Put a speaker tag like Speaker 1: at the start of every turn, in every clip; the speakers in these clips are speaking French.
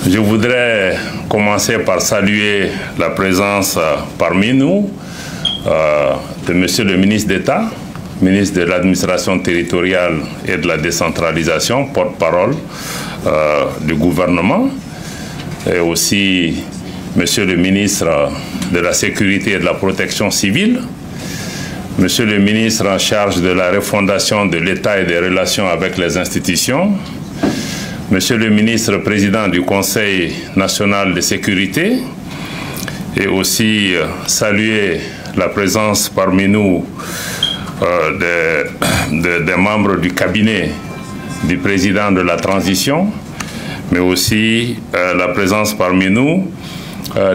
Speaker 1: Je voudrais commencer par saluer la présence parmi nous de Monsieur le ministre d'État, ministre de l'Administration territoriale et de la décentralisation, porte-parole du gouvernement, et aussi Monsieur le ministre de la Sécurité et de la Protection civile, Monsieur le ministre en charge de la refondation de l'État et des relations avec les institutions, Monsieur le ministre président du Conseil national de sécurité, et aussi saluer la présence parmi nous des membres du cabinet du président de la transition, mais aussi la présence parmi nous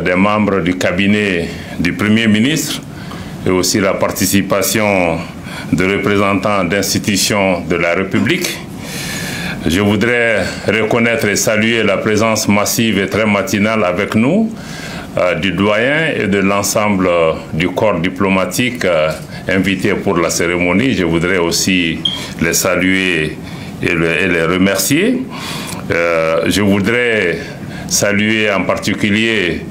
Speaker 1: des membres du cabinet du Premier ministre, et aussi la participation de représentants d'institutions de la République. Je voudrais reconnaître et saluer la présence massive et très matinale avec nous du doyen et de l'ensemble du corps diplomatique invité pour la cérémonie. Je voudrais aussi les saluer et les remercier. Je voudrais saluer en particulier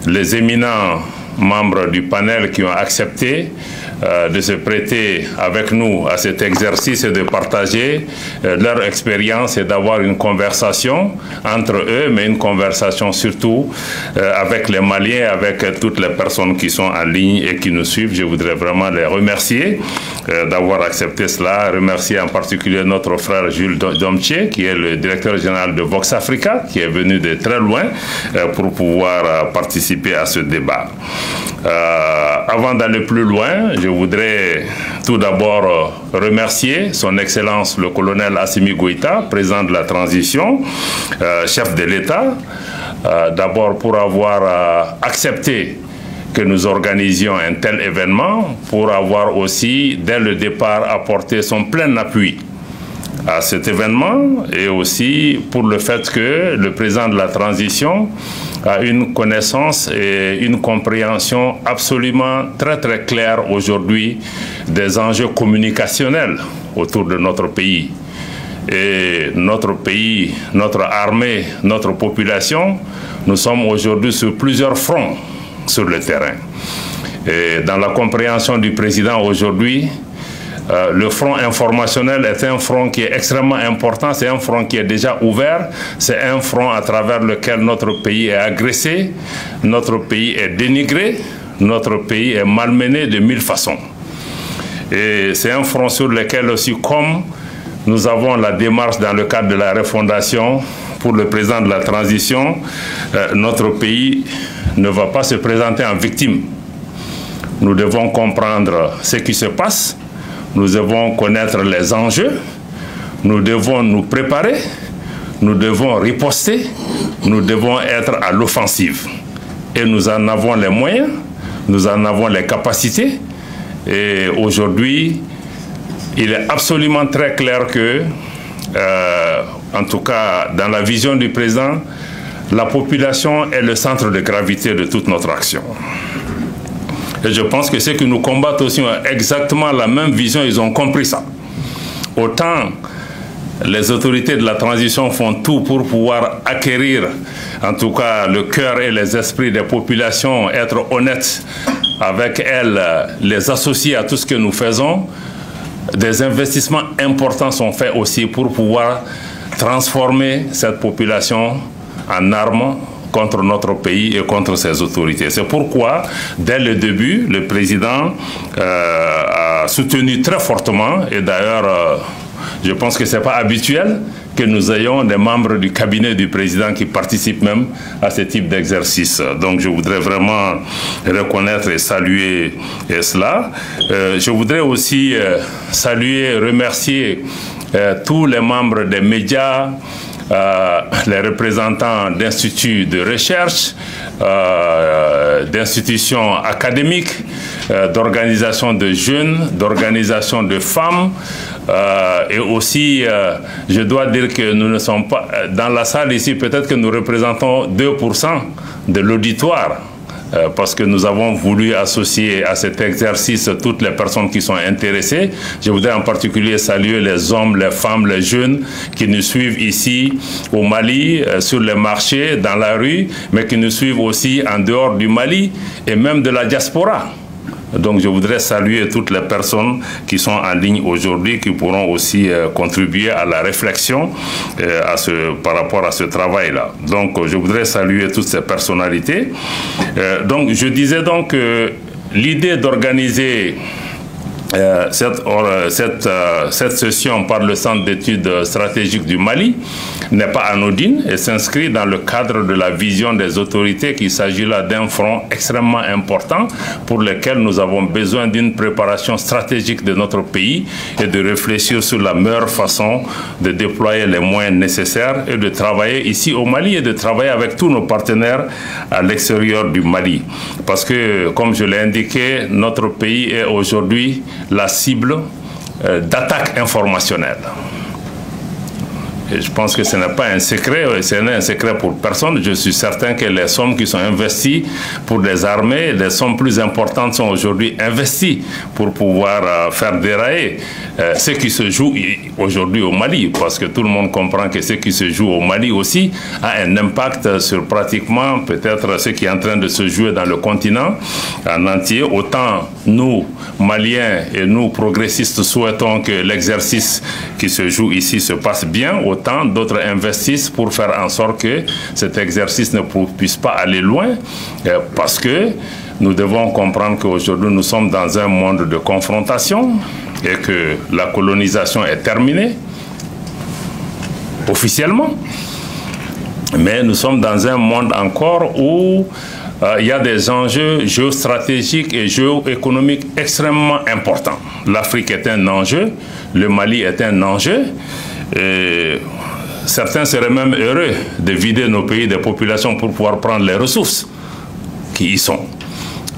Speaker 1: les éminents membres du panel qui ont accepté de se prêter avec nous à cet exercice et de partager leur expérience et d'avoir une conversation entre eux, mais une conversation surtout avec les Maliens, avec toutes les personnes qui sont en ligne et qui nous suivent. Je voudrais vraiment les remercier d'avoir accepté cela. Remercier en particulier notre frère Jules Domtier, qui est le directeur général de Vox Africa, qui est venu de très loin pour pouvoir participer à ce débat. Avant d'aller plus loin, je voudrais tout d'abord remercier son Excellence le colonel Assimi Goïta, président de la transition, chef de l'État, d'abord pour avoir accepté que nous organisions un tel événement, pour avoir aussi, dès le départ, apporté son plein appui à cet événement, et aussi pour le fait que le président de la transition a une connaissance et une compréhension absolument très claire aujourd'hui des enjeux communicationnels autour de notre pays. Et notre pays, notre armée, notre population, nous sommes aujourd'hui sur plusieurs fronts sur le terrain. Et dans la compréhension du président aujourd'hui, le front informationnel est un front qui est extrêmement important, c'est un front qui est déjà ouvert, c'est un front à travers lequel notre pays est agressé, notre pays est dénigré, notre pays est malmené de mille façons. Et c'est un front sur lequel aussi, comme nous avons la démarche dans le cadre de la refondation pour le président de la transition, notre pays ne va pas se présenter en victime. Nous devons comprendre ce qui se passe. Nous devons connaître les enjeux, nous devons nous préparer, nous devons riposter, nous devons être à l'offensive. Et nous en avons les moyens, nous en avons les capacités. Et aujourd'hui, il est absolument très clair que, en tout cas dans la vision du président, la population est le centre de gravité de toute notre action. Et je pense que ceux qui nous combattent aussi ont exactement la même vision, ils ont compris ça. Autant les autorités de la transition font tout pour pouvoir acquérir, en tout cas, le cœur et les esprits des populations, être honnêtes avec elles, les associer à tout ce que nous faisons, des investissements importants sont faits aussi pour pouvoir transformer cette population en armes contre notre pays et contre ses autorités. C'est pourquoi, dès le début, le président a soutenu très fortement, et d'ailleurs, je pense que ce n'est pas habituel que nous ayons des membres du cabinet du président qui participent même à ce type d'exercice. Donc je voudrais vraiment reconnaître et saluer cela. Je voudrais aussi saluer, remercier tous les membres des médias, les représentants d'instituts de recherche, d'institutions académiques, d'organisations de jeunes, d'organisations de femmes, et aussi, je dois dire que nous ne sommes pas, dans la salle ici, peut-être que nous représentons 2% de l'auditoire parce que nous avons voulu associer à cet exercice toutes les personnes qui sont intéressées. Je voudrais en particulier saluer les hommes, les femmes, les jeunes qui nous suivent ici au Mali, sur les marchés, dans la rue, mais qui nous suivent aussi en dehors du Mali et même de la diaspora. Donc je voudrais saluer toutes les personnes qui sont en ligne aujourd'hui, qui pourront aussi contribuer à la réflexion par rapport à ce travail-là. Donc je voudrais saluer toutes ces personnalités. Donc je disais donc que l'idée d'organiser cette session par le Centre d'études stratégiques du Mali n'est pas anodine et s'inscrit dans le cadre de la vision des autorités qu'il s'agit là d'un front extrêmement important pour lequel nous avons besoin d'une préparation stratégique de notre pays et de réfléchir sur la meilleure façon de déployer les moyens nécessaires et de travailler ici au Mali et de travailler avec tous nos partenaires à l'extérieur du Mali. Parce que, comme je l'ai indiqué, notre pays est aujourd'hui la cible d'attaques informationnelles. Et je pense que ce n'est pas un secret, ce n'est un secret pour personne. Je suis certain que les sommes qui sont investies pour les armées, les sommes plus importantes sont aujourd'hui investies pour pouvoir faire dérailler ce qui se joue aujourd'hui au Mali. Parce que tout le monde comprend que ce qui se joue au Mali aussi a un impact sur pratiquement peut-être ce qui est en train de se jouer dans le continent en entier. Autant nous, Maliens et nous, progressistes, souhaitons que l'exercice qui se joue ici se passe bien, autant d'autres investissent pour faire en sorte que cet exercice ne puisse pas aller loin, parce que nous devons comprendre qu'aujourd'hui nous sommes dans un monde de confrontation et que la colonisation est terminée officiellement, mais nous sommes dans un monde encore où il y a des enjeux géostratégiques et géoéconomiques extrêmement importants. L'Afrique est un enjeu, le Mali est un enjeu. Et certains seraient même heureux de vider nos pays des populations pour pouvoir prendre les ressources qui y sont.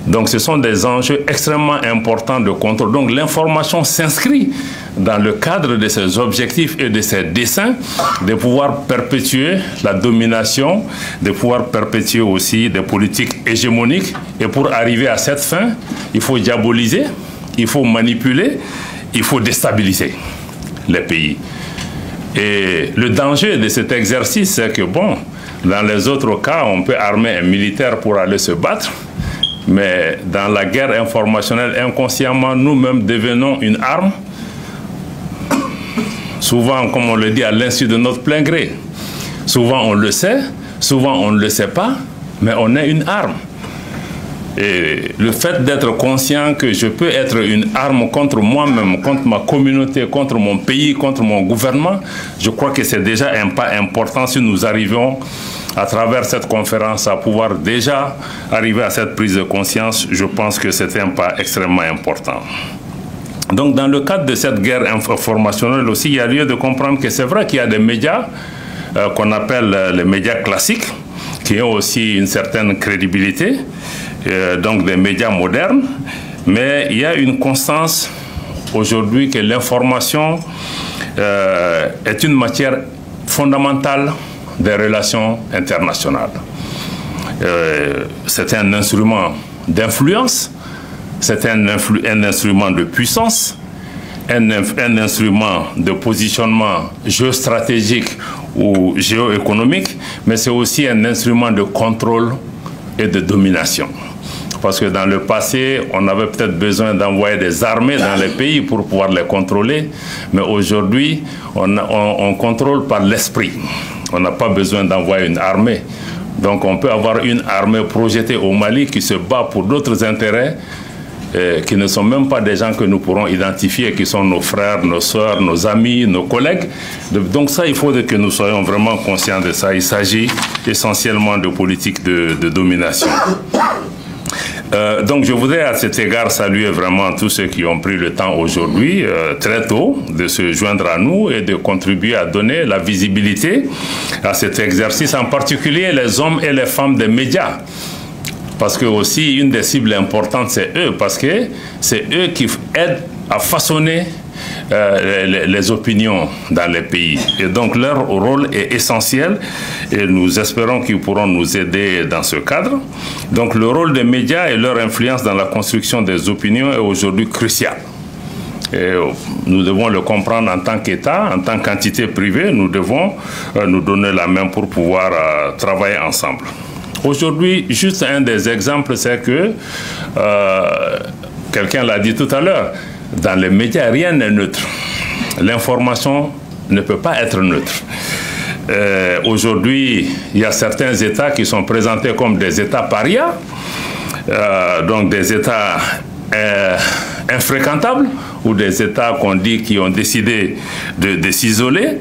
Speaker 1: Donc ce sont des enjeux extrêmement importants de contrôle. Donc l'information s'inscrit dans le cadre de ces objectifs et de ces desseins, de pouvoir perpétuer la domination, de pouvoir perpétuer aussi des politiques hégémoniques. Et pour arriver à cette fin, il faut diaboliser, il faut manipuler, il faut déstabiliser les pays. Et le danger de cet exercice, c'est que, bon, dans les autres cas, on peut armer un militaire pour aller se battre, mais dans la guerre informationnelle, inconsciemment, nous-mêmes devenons une arme, souvent, comme on le dit, à l'insu de notre plein gré. Souvent, on le sait, souvent, on ne le sait pas, mais on est une arme. Et le fait d'être conscient que je peux être une arme contre moi-même, contre ma communauté, contre mon pays, contre mon gouvernement, je crois que c'est déjà un pas important si nous arrivons à travers cette conférence à pouvoir déjà arriver à cette prise de conscience. Je pense que c'est un pas extrêmement important. Donc dans le cadre de cette guerre informationnelle aussi, il y a lieu de comprendre que c'est vrai qu'il y a des médias qu'on appelle les médias classiques, qui ont aussi une certaine crédibilité, donc des médias modernes, mais il y a une constance aujourd'hui que l'information est une matière fondamentale des relations internationales. C'est un instrument d'influence, c'est un instrument de puissance, un instrument de positionnement géostratégique ou géoéconomique, mais c'est aussi un instrument de contrôle et de domination. Parce que dans le passé, on avait peut-être besoin d'envoyer des armées dans les pays pour pouvoir les contrôler, mais aujourd'hui, on contrôle par l'esprit. On n'a pas besoin d'envoyer une armée. Donc on peut avoir une armée projetée au Mali qui se bat pour d'autres intérêts, qui ne sont même pas des gens que nous pourrons identifier, qui sont nos frères, nos sœurs, nos amis, nos collègues. Donc ça, il faut que nous soyons vraiment conscients de ça. Il s'agit essentiellement de politique de domination. Donc je voudrais à cet égard saluer vraiment tous ceux qui ont pris le temps aujourd'hui, très tôt, de se joindre à nous et de contribuer à donner la visibilité à cet exercice, en particulier les hommes et les femmes des médias. Parce que aussi, une des cibles importantes, c'est eux, parce que c'est eux qui aident à façonner les opinions dans les pays. Et donc leur rôle est essentiel et nous espérons qu'ils pourront nous aider dans ce cadre. Donc le rôle des médias et leur influence dans la construction des opinions est aujourd'hui crucial. Et nous devons le comprendre en tant qu'État, en tant qu'entité privée, nous devons nous donner la main pour pouvoir travailler ensemble. Aujourd'hui, juste un des exemples, c'est que, quelqu'un l'a dit tout à l'heure, dans les médias, rien n'est neutre. L'information ne peut pas être neutre. Aujourd'hui, il y a certains États qui sont présentés comme des États parias, donc des États infréquentables, ou des États qu'on dit qui ont décidé de s'isoler.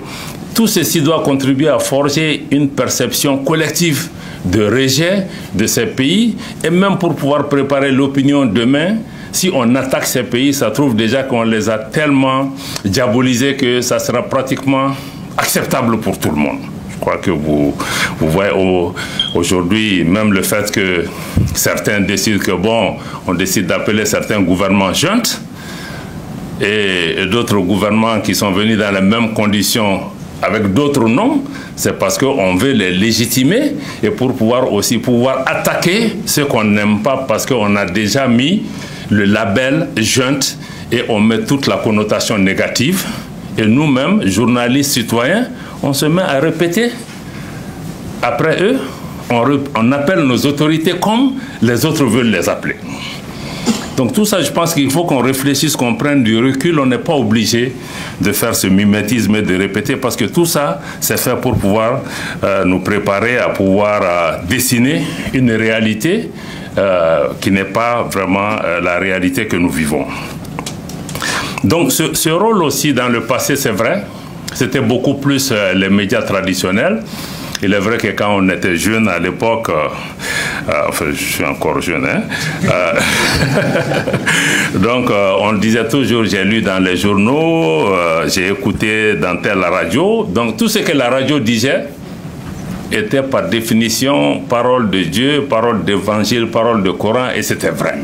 Speaker 1: Tout ceci doit contribuer à forger une perception collective de rejet de ces pays, et même pour pouvoir préparer l'opinion demain. Si on attaque ces pays, ça trouve déjà qu'on les a tellement diabolisés que ça sera pratiquement acceptable pour tout le monde. Je crois que vous voyez aujourd'hui, même le fait que certains décident que bon, on décide d'appeler certains gouvernements juntes, et d'autres gouvernements qui sont venus dans les mêmes conditions avec d'autres noms, c'est parce qu'on veut les légitimer et pour pouvoir attaquer ceux qu'on n'aime pas, parce qu'on a déjà mis le label junte et on met toute la connotation négative. Et nous-mêmes, journalistes, citoyens, on se met à répéter. Après eux, on appelle nos autorités comme les autres veulent les appeler. Donc tout ça, je pense qu'il faut qu'on réfléchisse, qu'on prenne du recul. On n'est pas obligé de faire ce mimétisme et de répéter, parce que tout ça, c'est fait pour pouvoir nous préparer à pouvoir dessiner une réalité qui n'est pas vraiment la réalité que nous vivons. Donc ce rôle aussi dans le passé, c'est vrai, c'était beaucoup plus les médias traditionnels. Il est vrai que quand on était jeune à l'époque, enfin je suis encore jeune, hein, donc on disait toujours, j'ai lu dans les journaux, j'ai écouté dans telle radio, donc tout ce que la radio disait était par définition parole de Dieu, parole d'évangile, parole de Coran, et c'était vrai.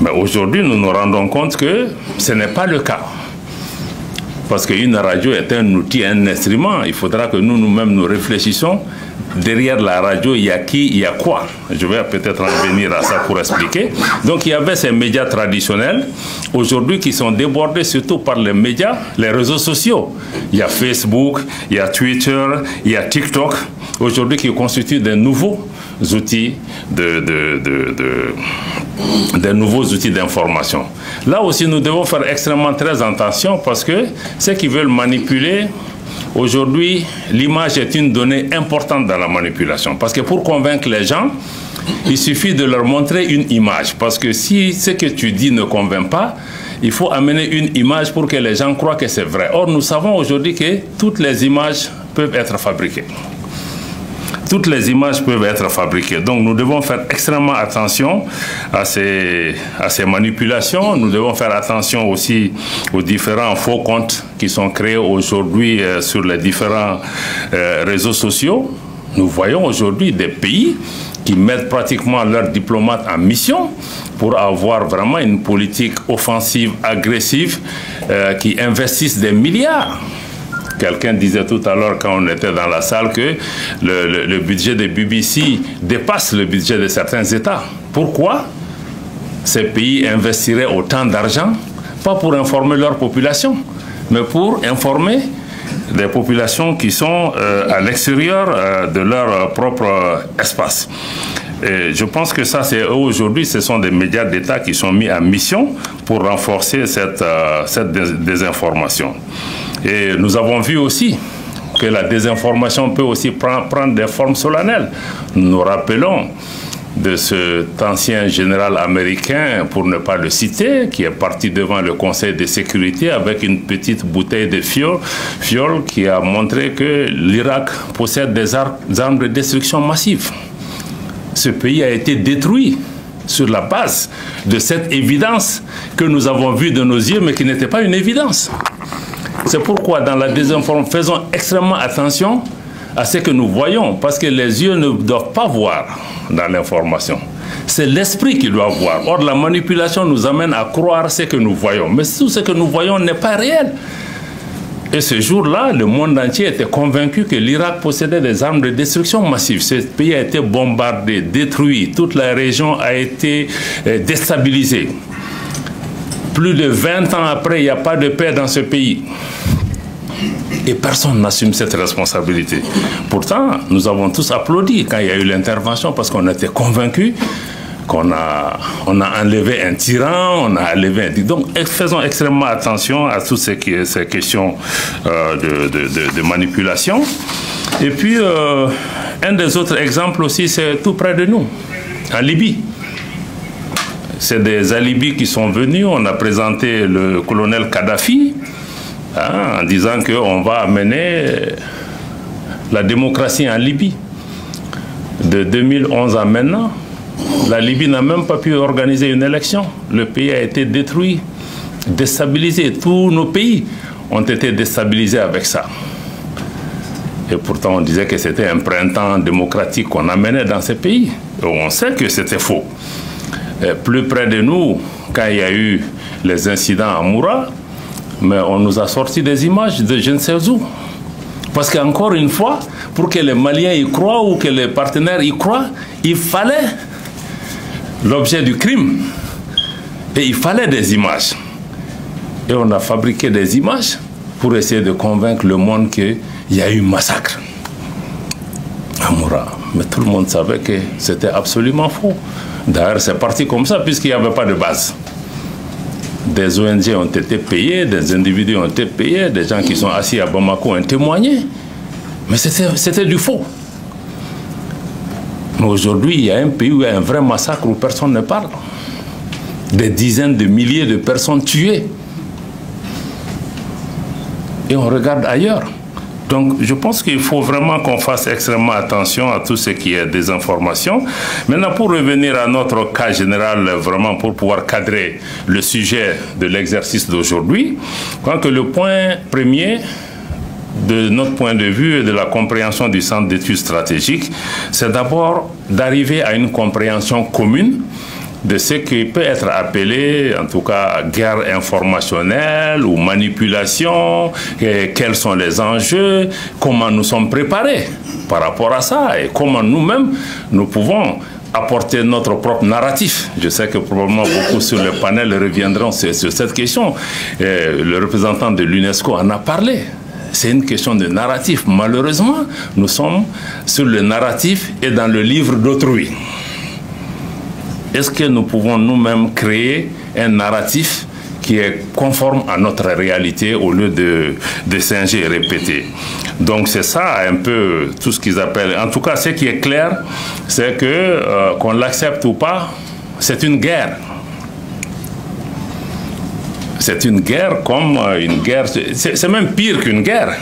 Speaker 1: Mais aujourd'hui, nous nous rendons compte que ce n'est pas le cas. Parce qu'une radio est un outil, un instrument. Il faudra que nous-mêmes nous réfléchissions. Derrière la radio, il y a qui, il y a quoi. Je vais peut-être en venir à ça pour expliquer. Donc il y avait ces médias traditionnels, aujourd'hui qui sont débordés surtout par les médias, les réseaux sociaux. Il y a Facebook, il y a Twitter, il y a TikTok, aujourd'hui qui constituent des nouveaux outils des nouveaux outils d'information. Là aussi, nous devons faire extrêmement très attention, parce que ceux qui veulent manipuler, aujourd'hui, l'image est une donnée importante dans la manipulation. Parce que pour convaincre les gens, il suffit de leur montrer une image. Parce que si ce que tu dis ne convainc pas, il faut amener une image pour que les gens croient que c'est vrai. Or, nous savons aujourd'hui que toutes les images peuvent être fabriquées. Toutes les images peuvent être fabriquées. Donc nous devons faire extrêmement attention à ces manipulations. Nous devons faire attention aussi aux différents faux comptes qui sont créés aujourd'hui sur les différents réseaux sociaux. Nous voyons aujourd'hui des pays qui mettent pratiquement leurs diplomates en mission pour avoir vraiment une politique offensive, agressive, qui investissent des milliards. Quelqu'un disait tout à l'heure quand on était dans la salle que le budget de BBC dépasse le budget de certains États. Pourquoi ces pays investiraient autant d'argent? Pas pour informer leur population, mais pour informer des populations qui sont à l'extérieur de leur propre espace. Et je pense que ça, c'est aujourd'hui, ce sont des médias d'État qui sont mis en mission pour renforcer cette désinformation. Et nous avons vu aussi que la désinformation peut aussi prendre des formes solennelles. Nous nous rappelons de cet ancien général américain, pour ne pas le citer, qui est parti devant le Conseil de sécurité avec une petite bouteille de fiole qui a montré que l'Irak possède des armes de destruction massive. Ce pays a été détruit sur la base de cette évidence que nous avons vue de nos yeux, mais qui n'était pas une évidence. C'est pourquoi dans la désinformation, faisons extrêmement attention à ce que nous voyons, parce que les yeux ne doivent pas voir dans l'information. C'est l'esprit qui doit voir. Or, la manipulation nous amène à croire ce que nous voyons. Mais tout ce que nous voyons n'est pas réel. Et ce jour-là, le monde entier était convaincu que l'Irak possédait des armes de destruction massive. Ce pays a été bombardé, détruit. Toute la région a été déstabilisée. Plus de 20 ans après, il n'y a pas de paix dans ce pays. Et personne n'assume cette responsabilité. Pourtant, nous avons tous applaudi quand il y a eu l'intervention parce qu'on était convaincus qu'on a enlevé un tyran, on a enlevé un... Donc, faisons extrêmement attention à toutes ces questions de manipulation. Et puis, un des autres exemples aussi, c'est tout près de nous, en Libye. C'est des alibis qui sont venus. On a présenté le colonel Kadhafi en disant qu'on va amener la démocratie en Libye. De 2011 à maintenant, la Libye n'a même pas pu organiser une élection. Le pays a été détruit, déstabilisé. Tous nos pays ont été déstabilisés avec ça. Et pourtant, on disait que c'était un printemps démocratique qu'on amenait dans ces pays. Et on sait que c'était faux. Et plus près de nous, quand il y a eu les incidents à Moura, mais on nous a sorti des images de je ne sais où. Parce qu'encore une fois, pour que les Maliens y croient ou que les partenaires y croient, il fallait l'objet du crime. Et il fallait des images. Et on a fabriqué des images pour essayer de convaincre le monde qu'il y a eu massacre à Moura. Mais tout le monde savait que c'était absolument faux. D'ailleurs, c'est parti comme ça puisqu'il n'y avait pas de base. Des ONG ont été payés, des individus ont été payés, des gens qui sont assis à Bamako ont témoigné. Mais c'était du faux. Mais aujourd'hui, il y a un pays où il y a un vrai massacre où personne ne parle. Des dizaines de milliers de personnes tuées. Et on regarde ailleurs. Donc, je pense qu'il faut vraiment qu'on fasse extrêmement attention à tout ce qui est désinformation. Maintenant, pour revenir à notre cas général, vraiment pour pouvoir cadrer le sujet de l'exercice d'aujourd'hui, je crois que le point premier de notre point de vue et de la compréhension du Centre d'études stratégiques, c'est d'abord d'arriver à une compréhension commune de ce qui peut être appelé, en tout cas, guerre informationnelle ou manipulation, quels sont les enjeux, comment nous sommes préparés par rapport à ça et comment nous-mêmes, nous pouvons apporter notre propre narratif. Je sais que probablement beaucoup sur le panel reviendront sur cette question. Le représentant de l'UNESCO en a parlé. C'est une question de narratif. Malheureusement, nous sommes sur le narratif et dans le livre d'autrui. Est-ce que nous pouvons nous-mêmes créer un narratif qui est conforme à notre réalité au lieu de singer et répéter? Donc c'est ça un peu tout ce qu'ils appellent. En tout cas, ce qui est clair, c'est que qu'on l'accepte ou pas, c'est une guerre. C'est une guerre comme une guerre. C'est même pire qu'une guerre.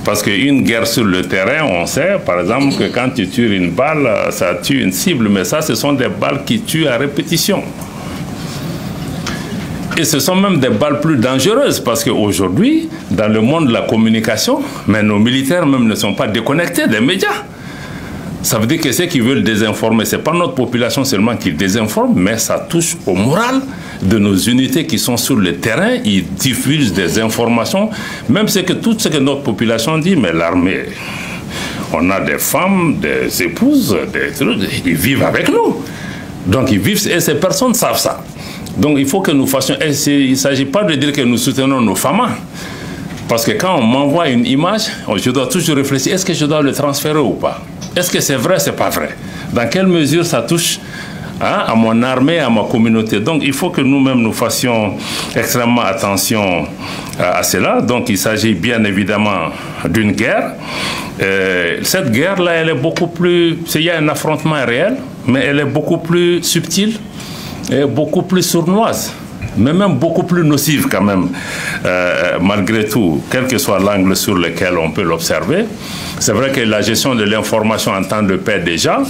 Speaker 1: Parce qu'une guerre sur le terrain, on sait, par exemple, que quand tu tues une balle, ça tue une cible. Mais ça, ce sont des balles qui tuent à répétition. Et ce sont même des balles plus dangereuses. Parce qu'aujourd'hui, dans le monde de la communication, mais nos militaires même ne sont pas déconnectés des médias. Ça veut dire que ceux qui veulent désinformer, ce n'est pas notre population seulement qui désinforme, mais ça touche au moral de nos unités qui sont sur le terrain. Ils diffusent des informations, même tout ce que notre population dit, mais l'armée, on a des femmes, des épouses, ils vivent avec nous. Donc ils vivent, et ces personnes savent ça. Donc il faut que nous fassions, il ne s'agit pas de dire que nous soutenons nos femmes. Parce que quand on m'envoie une image, je dois toujours réfléchir, est-ce que je dois le transférer ou pas? Est-ce que c'est vrai, c'est pas vrai? Dans quelle mesure ça touche à mon armée, à ma communauté? Donc il faut que nous-mêmes nous fassions extrêmement attention à cela. Donc il s'agit bien évidemment d'une guerre. Cette guerre-là, elle est beaucoup plus... Il y a un affrontement réel, mais elle est beaucoup plus subtile et beaucoup plus sournoise. Mais même beaucoup plus nocive quand même, malgré tout, quel que soit l'angle sur lequel on peut l'observer. C'est vrai que la gestion de l'information en temps de paix déjà,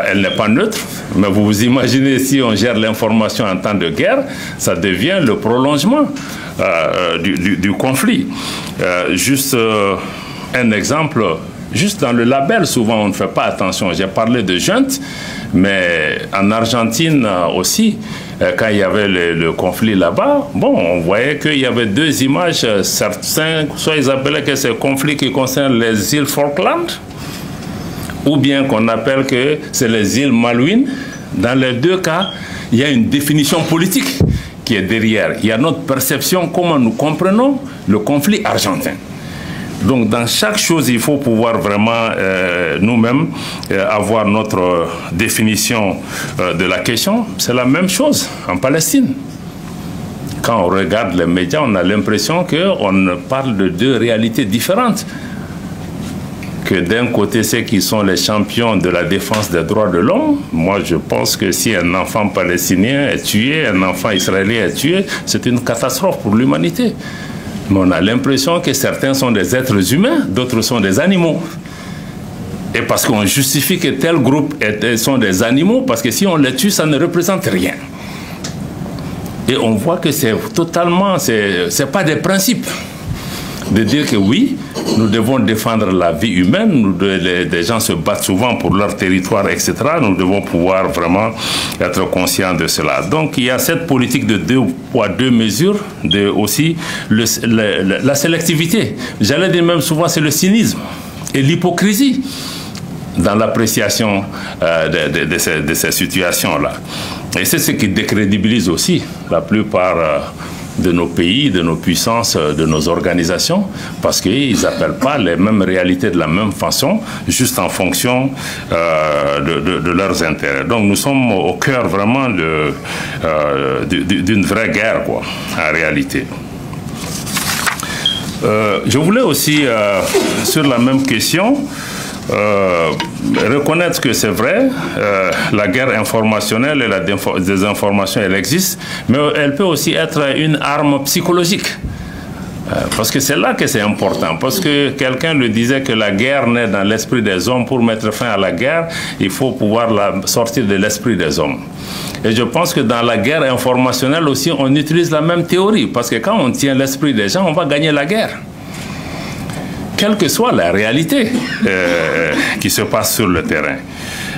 Speaker 1: elle n'est pas neutre, mais vous vous imaginez si on gère l'information en temps de guerre, ça devient le prolongement du conflit. Juste un exemple, Juste dans le label, souvent, on ne fait pas attention. J'ai parlé de junte, mais en Argentine aussi, quand il y avait le conflit là-bas, bon, on voyait qu'il y avait deux images. Certains, soit ils appelaient que c'est un conflit qui concerne les îles Falkland, ou bien qu'on appelle que c'est les îles Malouines. Dans les deux cas, il y a une définition politique qui est derrière. Il y a notre perception, comment nous comprenons le conflit argentin. Donc, dans chaque chose, il faut pouvoir vraiment nous-mêmes avoir notre définition de la question. C'est la même chose en Palestine. Quand on regarde les médias, on a l'impression qu'on parle de deux réalités différentes. Que d'un côté, ceux qui sont les champions de la défense des droits de l'homme, moi je pense que si un enfant palestinien est tué, un enfant israélien est tué, c'est une catastrophe pour l'humanité. Mais on a l'impression que certains sont des êtres humains, d'autres sont des animaux. Et parce qu'on justifie que tel groupe sont des animaux, parce que si on les tue, ça ne représente rien. Et on voit que c'est totalement, c'est pas des principes. De dire que oui, nous devons défendre la vie humaine, des gens se battent souvent pour leur territoire, etc. Nous devons pouvoir vraiment être conscients de cela. Donc il y a cette politique de deux poids, deux mesures, aussi la sélectivité. J'allais dire même souvent c'est le cynisme et l'hypocrisie dans l'appréciation de ces situations-là. Et c'est ce qui décrédibilise aussi la plupart de nos pays, de nos puissances, de nos organisations, parce qu'ils n'appellent pas les mêmes réalités de la même façon, juste en fonction de leurs intérêts. Donc nous sommes au cœur vraiment d'une vraie guerre, quoi, en réalité. Je voulais aussi, sur la même question, reconnaître que c'est vrai, la guerre informationnelle et la désinformation, elle existe, mais elle peut aussi être une arme psychologique. Parce que c'est là que c'est important. Parce que quelqu'un le disait que la guerre naît dans l'esprit des hommes. Pour mettre fin à la guerre, il faut pouvoir la sortir de l'esprit des hommes. Et je pense que dans la guerre informationnelle aussi, on utilise la même théorie. Parce que quand on tient l'esprit des gens, on va gagner la guerre. Quelle que soit la réalité qui se passe sur le terrain.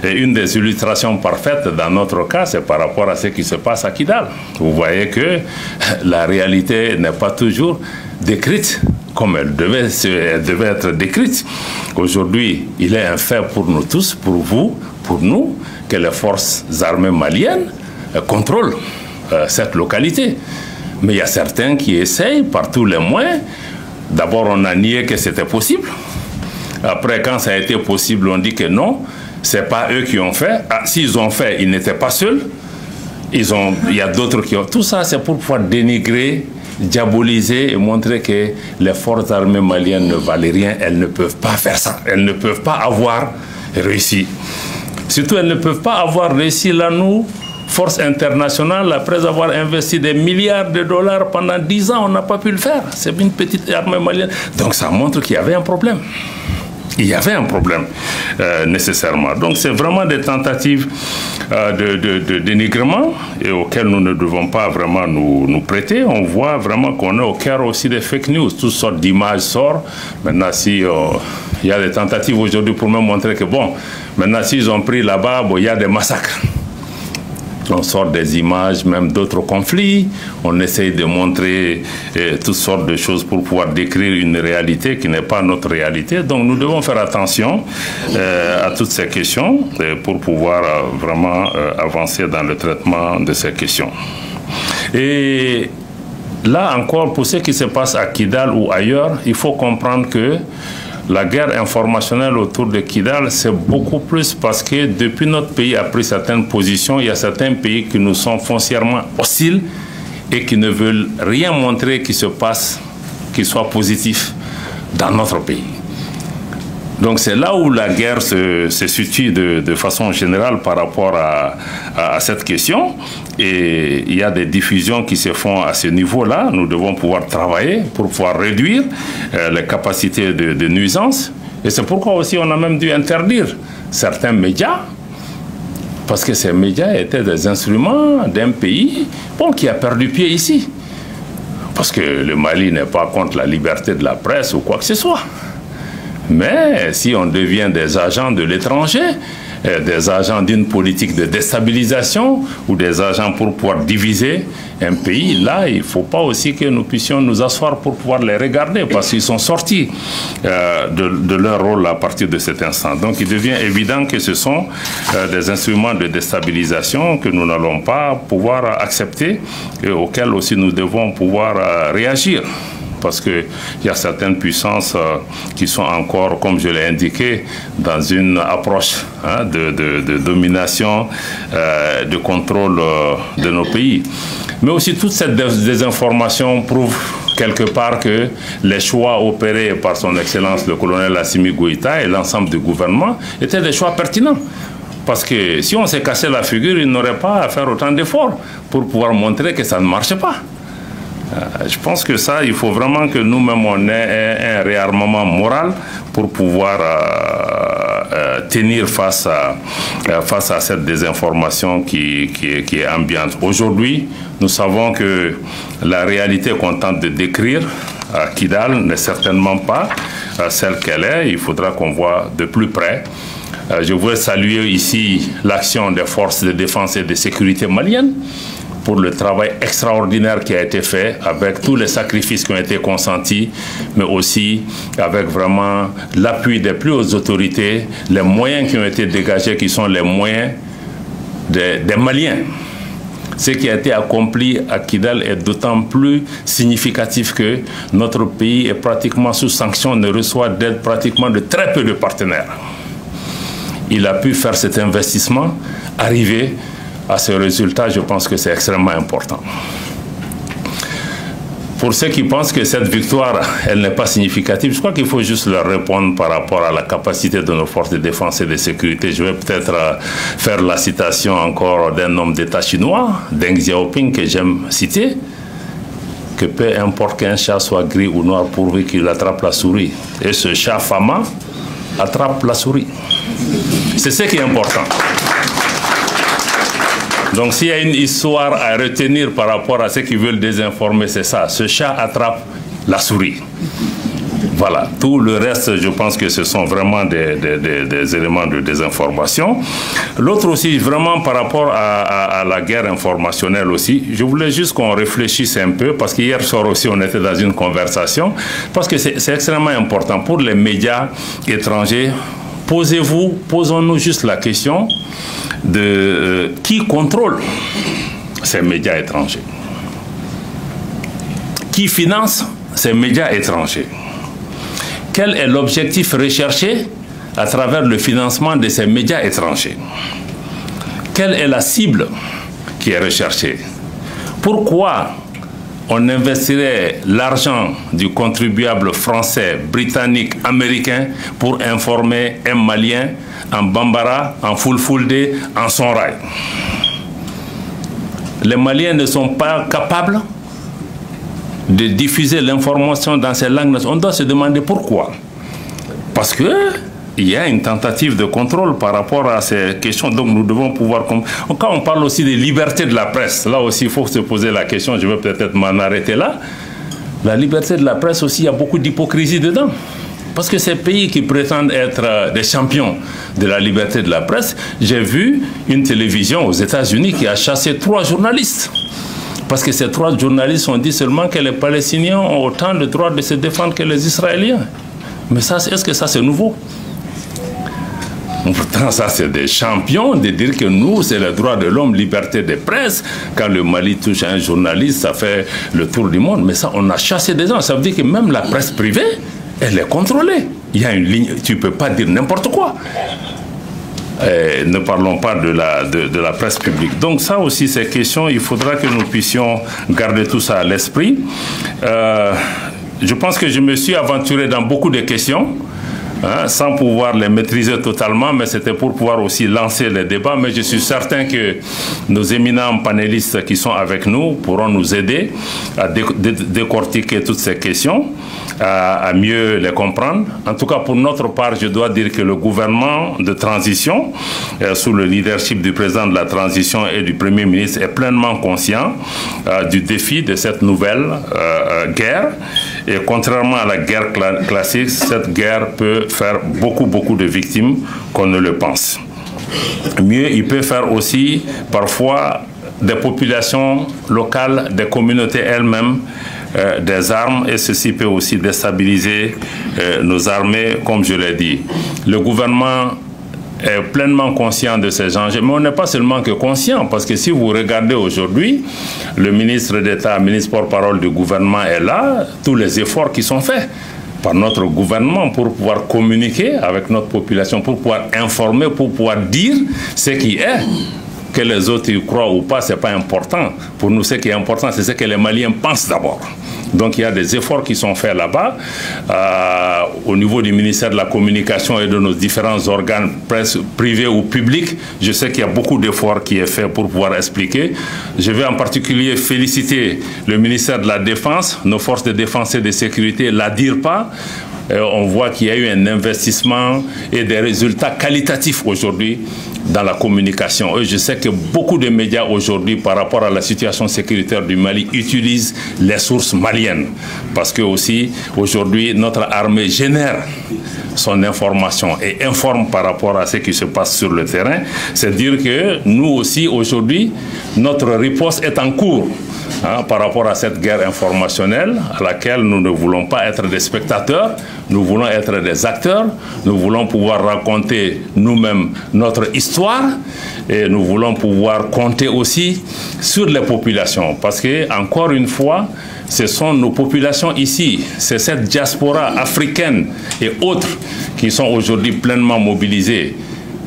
Speaker 1: Et une des illustrations parfaites dans notre cas, c'est par rapport à ce qui se passe à Kidal. Vous voyez que la réalité n'est pas toujours décrite comme elle devait être décrite. Aujourd'hui, il est un fait pour nous tous, pour vous, pour nous, que les forces armées maliennes contrôlent cette localité. Mais il y a certains qui essayent par tous les moyens. D'abord, on a nié que c'était possible. Après, quand ça a été possible, on dit que non, c'est pas eux qui ont fait. Ah, s'ils ont fait, ils n'étaient pas seuls. Il y a d'autres qui ont... Tout ça, c'est pour pouvoir dénigrer, diaboliser et montrer que les forces armées maliennes ne valent rien. Elles ne peuvent pas faire ça. Elles ne peuvent pas avoir réussi. Surtout, elles ne peuvent pas avoir réussi là, nous, force internationale, après avoir investi des milliards de dollars pendant 10 ans, on n'a pas pu le faire. C'est une petite armée malienne. Donc ça montre qu'il y avait un problème. Il y avait un problème, nécessairement. Donc c'est vraiment des tentatives de dénigrement et auxquelles nous ne devons pas vraiment nous prêter. On voit vraiment qu'on est au cœur aussi des fake news. Toutes sortes d'images sortent. Maintenant, si il y a des tentatives aujourd'hui pour me montrer que, bon, maintenant, s'ils ont pris là-bas, bon, il y a des massacres. On sort des images, même d'autres conflits. On essaye de montrer toutes sortes de choses pour pouvoir décrire une réalité qui n'est pas notre réalité. Donc nous devons faire attention à toutes ces questions pour pouvoir vraiment avancer dans le traitement de ces questions. Et là encore, pour ce qui se passe à Kidal ou ailleurs, il faut comprendre que la guerre informationnelle autour de Kidal, c'est beaucoup plus parce que depuis notre pays a pris certaines positions, il y a certains pays qui nous sont foncièrement hostiles et qui ne veulent rien montrer qui se passe, qui soit positif dans notre pays. Donc c'est là où la guerre se situe de façon générale par rapport à cette question. Et il y a des diffusions qui se font à ce niveau-là. Nous devons pouvoir travailler pour pouvoir réduire les capacités de nuisance. Et c'est pourquoi aussi on a même dû interdire certains médias, parce que ces médias étaient des instruments d'un pays qui a perdu pied ici. Parce que le Mali n'est pas contre la liberté de la presse ou quoi que ce soit. Mais si on devient des agents de l'étranger, des agents d'une politique de déstabilisation ou des agents pour pouvoir diviser un pays, là, il ne faut pas aussi que nous puissions nous asseoir pour pouvoir les regarder parce qu'ils sont sortis de leur rôle à partir de cet instant. Donc, il devient évident que ce sont des instruments de déstabilisation que nous n'allons pas pouvoir accepter et auxquels aussi nous devons pouvoir réagir. Parce qu'il y a certaines puissances qui sont encore, comme je l'ai indiqué, dans une approche de domination, de contrôle de nos pays. Mais aussi toute cette désinformation prouve quelque part que les choix opérés par son Excellence le colonel Assimi Goïta et l'ensemble du gouvernement étaient des choix pertinents. Parce que si on s'est cassé la figure, il n'aurait pas à faire autant d'efforts pour pouvoir montrer que ça ne marche pas. Je pense que ça, il faut vraiment que nous-mêmes, on ait un réarmement moral pour pouvoir tenir face à cette désinformation qui est ambiante. Aujourd'hui, nous savons que la réalité qu'on tente de décrire à Kidal n'est certainement pas celle qu'elle est. Il faudra qu'on voit de plus près. Je voudrais saluer ici l'action des forces de défense et de sécurité maliennes pour le travail extraordinaire qui a été fait, avec tous les sacrifices qui ont été consentis, mais aussi avec vraiment l'appui des plus hautes autorités, les moyens qui ont été dégagés, qui sont les moyens des Maliens. Ce qui a été accompli à Kidal est d'autant plus significatif que notre pays est pratiquement sous sanction, ne reçoit d'aide pratiquement de très peu de partenaires. Il a pu faire cet investissement, arriver à ce résultat, je pense que c'est extrêmement important. Pour ceux qui pensent que cette victoire, elle n'est pas significative, je crois qu'il faut juste leur répondre par rapport à la capacité de nos forces de défense et de sécurité. Je vais peut-être faire la citation encore d'un homme d'État chinois, Deng Xiaoping, que j'aime citer, que peu importe qu'un chat soit gris ou noir pourvu qu'il attrape la souris. Et ce chat Fama attrape la souris. C'est ce qui est important. Donc s'il y a une histoire à retenir par rapport à ceux qui veulent désinformer, c'est ça. Ce chat attrape la souris. Voilà. Tout le reste, je pense que ce sont vraiment des éléments de désinformation. L'autre aussi, vraiment par rapport à la guerre informationnelle aussi, je voulais juste qu'on réfléchisse un peu, parce qu'hier soir aussi, on était dans une conversation, parce que c'est extrêmement important pour les médias étrangers. Posons-nous juste la question de qui contrôle ces médias étrangers, qui finance ces médias étrangers, quel est l'objectif recherché à travers le financement de ces médias étrangers, quelle est la cible qui est recherchée, pourquoi on investirait l'argent du contribuable français, britannique, américain pour informer un Malien en Bambara, en Fulfulde, en Songhai. Les Maliens ne sont pas capables de diffuser l'information dans ces langues. On doit se demander pourquoi. Parce qu'il y a une tentative de contrôle par rapport à ces questions. Donc nous devons pouvoir... Quand on parle aussi de liberté de la presse, là aussi il faut se poser la question, je vais peut-être m'en arrêter là. La liberté de la presse aussi, il y a beaucoup d'hypocrisie dedans. Parce que ces pays qui prétendent être des champions de la liberté de la presse, j'ai vu une télévision aux États-Unis qui a chassé 3 journalistes. Parce que ces 3 journalistes ont dit seulement que les Palestiniens ont autant de droits de se défendre que les Israéliens. Mais ça, est-ce que ça c'est nouveau? Pourtant, ça, c'est des champions de dire que nous, c'est le droit de l'homme, liberté de presse. Quand le Mali touche un journaliste, ça fait le tour du monde. Mais ça, on a chassé des gens. Ça veut dire que même la presse privée, elle est contrôlée. Il y a une ligne, tu ne peux pas dire n'importe quoi. Ne parlons pas de la presse publique. Donc ça aussi, ces questions, il faudra que nous puissions garder tout ça à l'esprit. Je pense que je me suis aventuré dans beaucoup de questions. Sans pouvoir les maîtriser totalement, mais c'était pour pouvoir aussi lancer les débats. Mais je suis certain que nos éminents panélistes qui sont avec nous pourront nous aider à décortiquer toutes ces questions, à mieux les comprendre. En tout cas, pour notre part, je dois dire que le gouvernement de transition, sous le leadership du président de la transition et du Premier ministre, est pleinement conscient du défi de cette nouvelle guerre. Et contrairement à la guerre classique, cette guerre peut faire beaucoup de victimes qu'on ne le pense. Mieux, il peut faire aussi parfois des populations locales, des communautés elles-mêmes, des armes, et ceci peut aussi déstabiliser nos armées, comme je l'ai dit. Le gouvernement est pleinement conscient de ces enjeux, mais on n'est pas seulement que conscient, parce que si vous regardez aujourd'hui, le ministre d'État, ministre porte-parole du gouvernement est là, tous les efforts qui sont faits par notre gouvernement pour pouvoir communiquer avec notre population, pour pouvoir informer, pour pouvoir dire ce qui est. Que les autres y croient ou pas, ce n'est pas important. Pour nous, ce qui est important, c'est ce que les Maliens pensent d'abord. Donc il y a des efforts qui sont faits là-bas, au niveau du ministère de la Communication et de nos différents organes privés ou publics. Je sais qu'il y a beaucoup d'efforts qui est fait pour pouvoir expliquer. Je vais en particulier féliciter le ministère de la Défense, nos forces de défense et de sécurité, la DIRPA. On voit qu'il y a eu un investissement et des résultats qualitatifs aujourd'hui dans la communication. Et je sais que beaucoup de médias aujourd'hui, par rapport à la situation sécuritaire du Mali, utilisent les sources maliennes. Parce que aussi, aujourd'hui, notre armée génère son information et informe par rapport à ce qui se passe sur le terrain. C'est dire que nous aussi, aujourd'hui, notre riposte est en cours. Par rapport à cette guerre informationnelle à laquelle nous ne voulons pas être des spectateurs, nous voulons être des acteurs, nous voulons pouvoir raconter nous-mêmes notre histoire et nous voulons pouvoir compter aussi sur les populations parce que, encore une fois, ce sont nos populations ici, c'est cette diaspora africaine et autres qui sont aujourd'hui pleinement mobilisées.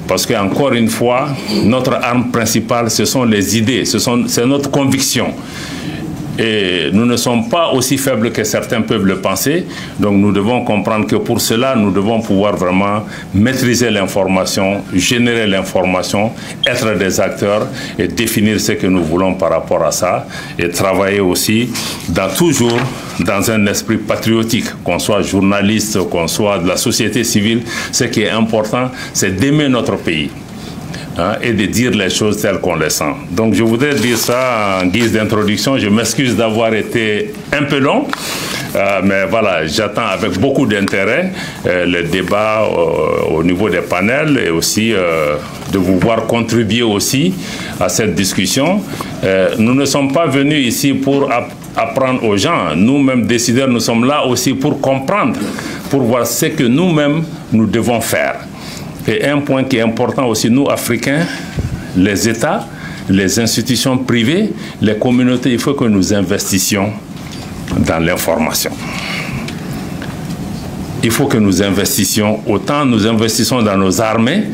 Speaker 1: Parce qu'encore une fois, notre arme principale, ce sont les idées, c'est notre conviction. Et nous ne sommes pas aussi faibles que certains peuvent le penser. Donc nous devons comprendre que pour cela, nous devons pouvoir vraiment maîtriser l'information, générer l'information, être des acteurs et définir ce que nous voulons par rapport à ça. Et travailler aussi toujours dans un esprit patriotique, qu'on soit journaliste, qu'on soit de la société civile. Ce qui est important, c'est d'aimer notre pays. Et de dire les choses telles qu'on les sent. Donc je voudrais dire ça en guise d'introduction. Je m'excuse d'avoir été un peu long, mais voilà, j'attends avec beaucoup d'intérêt le débat au niveau des panels et aussi de vous voir contribuer aussi à cette discussion. Nous ne sommes pas venus ici pour apprendre aux gens. Nous-mêmes décideurs, nous sommes là aussi pour comprendre, pour voir ce que nous-mêmes nous devons faire. Et un point qui est important aussi, nous, Africains, les États, les institutions privées, les communautés, il faut que nous investissions dans l'information. Il faut que nous investissions, autant nous investissons dans nos armées.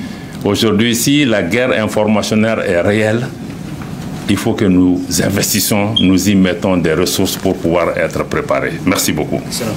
Speaker 1: Aujourd'hui, si la guerre informationnelle est réelle, il faut que nous investissions, nous y mettons des ressources pour pouvoir être préparés. Merci beaucoup. Excellent.